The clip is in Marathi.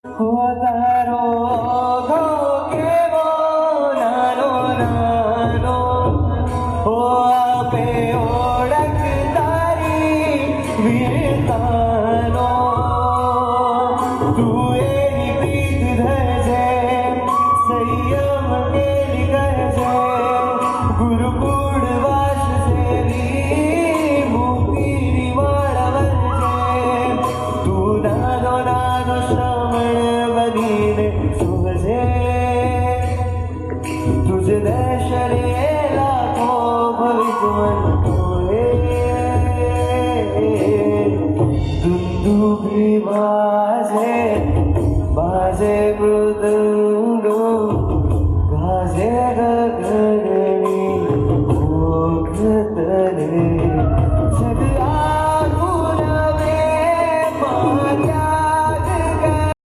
तारो गो केवो नानो नानो हो आपे ओळख तारी वीरतानो तू एनी प्रीत धरजे संयम केली गरजे गुरुकुळ वास सेवी मुक्ती वाळवजे तू नानो नानो सुभजे तुझे दर्शनेला तो भविष्यवन होय दुंदुभी वाजे वाजे